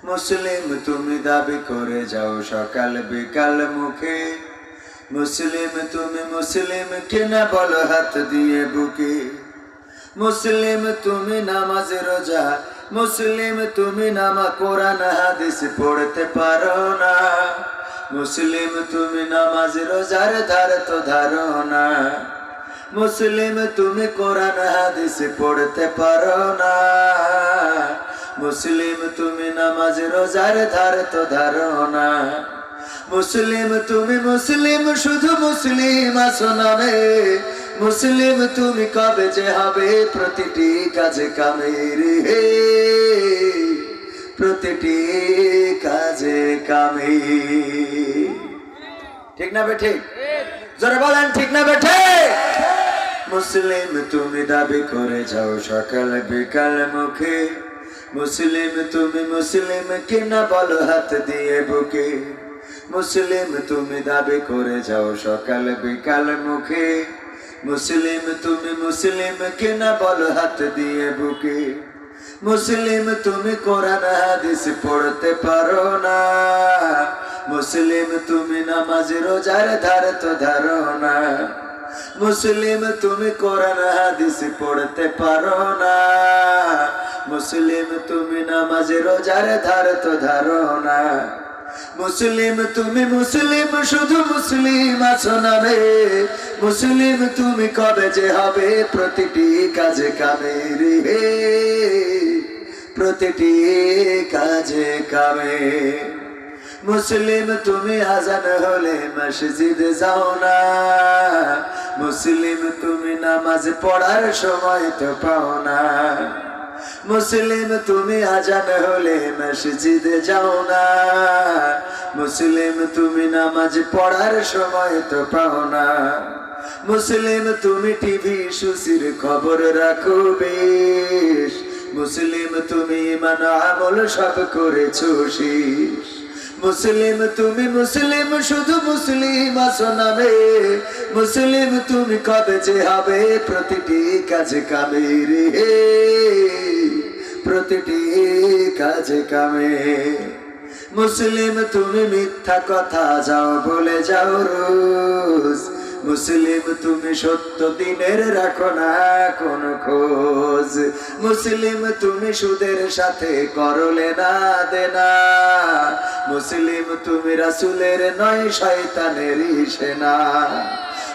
মুসলিম তুমি দাবি করে যাও সকাল বিকাল মুখে। মুসলিম তুমি মুসলিম কিনা বলো হাত দিয়ে বুকে। মুসলিম তুমি নামাজ রোজা, মুসলিম তুমি নামা কোরআন হাদিস পড়তে পারো না। মুসলিম তুমি নামাজ রোজার ধার তো ধারো না। মুসলিম তুমি কোরআন হাদিস পড়তে পারো না। মুসলিম তুমি নামাজ রোজার ধার তো ধারো না। মুসলিম তুমি মুসলিম শুধু মুসলিম আছো নামে। মুসলিম তুমি কবে যে হবে প্রতিটি কাজে কামে রে, প্রতিটি কাজে কামে। ঠিক না বেঠিক? জোরে বলেন ঠিক না বেঠিক? মুসলিম তুমি দাবি করে যাও সকাল বিকাল মুখে। মুসলিম তুমি মুসলিম কিনা বলো হাত দিয়ে বুকে। মুসলিম তুমি দাবি করে যাও সকাল বিকাল মুখে। মুসলিম তুমি মুসলিম কিনা বলো হাত দিয়ে বুকে। মুসলিম তুমি কোরআন হাদিস পড়তে পারো না। মুসলিম তুমি নামাজ রোজার ধার তো ধারো না। মুসলিম তুমি কোরআন হাদিস পড়তে পারো না। মুসলিম তুমি নামাজ রোজার ধার তো ধারো না। মুসলিম তুমি মুসলিম শুধু মুসলিম আছো নামে। মুসলিম তুমি কবে যে হবে প্রতিটি কাজে কামে রে, প্রতিটি কাজে কামে। মুসলিম তুমি আজান হলে মসজিদে যাও না। মুসলিম তুমি নামাজ পড়ার সময় তো পাও না। মুসলিম তুমি আজান হলে মসজিদে যাও না। মুসলিম তুমি নামাজ পড়ার সময় তো পাও না। মুসলিম তুমি টিভি সুশির খবর রাখো বেশ। মুসলিম তুমি ইমান আমল সব করেছো শেষ। মুসলিম তুমি মুসলিম শুধু মুসলিম আছো নামে। মুসলিম তুমি কবে যে হবে প্রতিটি কাজে কামে রে, প্রতিটি কাজে কামে। মুসলিম তুমি মিথ্যা কথা যাও বলে যাও রোজ। মুসলিম তুমি সত্য দিনের রাখো না কোন খোঁজ। মুসলিম তুমি সুদের সাথে করলে না দেনা। মুসলিম তুমি রাসূলের নয় শয়তানের সেনা।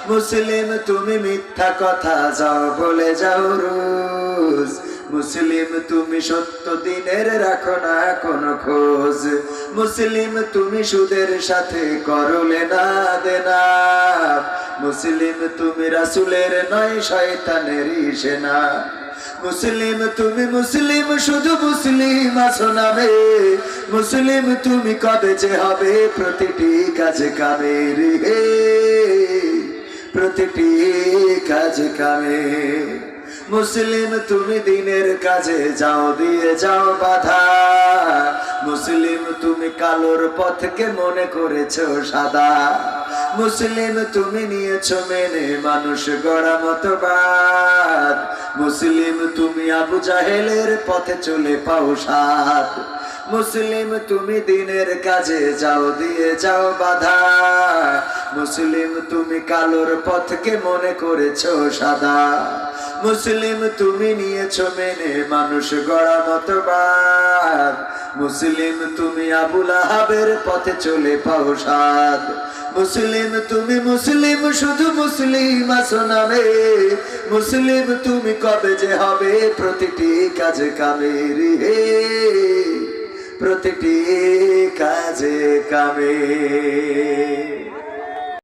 মুসলিম তুমি মিথ্যা কথা যাও বলে যাও রোজ। মুসলিম তুমি সত্য দিনের রাখো না কোন খোঁজ। মুসলিম তুমি সুদের সাথে করলে না দেনা। মুসলিম তুমি রাসূলের নয় শয়তানের সেনা। মুসলিম তুমি মুসলিম শুধু মুসলিম আছো নামে। মুসলিম তুমি কবে যে হবে প্রতিটি কাজে কামে রে, প্রতিটি কাজে কামে। মুসলিম তুমি দিনের কাজে যাও দিয়ে যাও বাধা। মুসলিম তুমি কালোর পথকে মনে করেছো সাদা। মুসলিম তুমি নিয়েছো মেনে মানুষ গড়া মতবাদ। মুসলিম তুমি আবু জাহেলের পথে চলে পাও সাথ। মুসলিম তুমি দিনের কাজে যাও দিয়ে যাও বাধা। মুসলিম তুমি কালোর পথকে মনে করেছো সাদা। মুসলিম তুমি নিয়েছো মেনে মানুষ গড়া মতবাদ। মুসলিম তুমি আবু লাহাবের পথে চলে পাও সাদ। মুসলিম তুমি মুসলিম শুধু মুসলিম আছো নামে। মুসলিম তুমি কবে যে হবে প্রতিটি কাজে কামে রে, প্রতিটি কাজে কামে।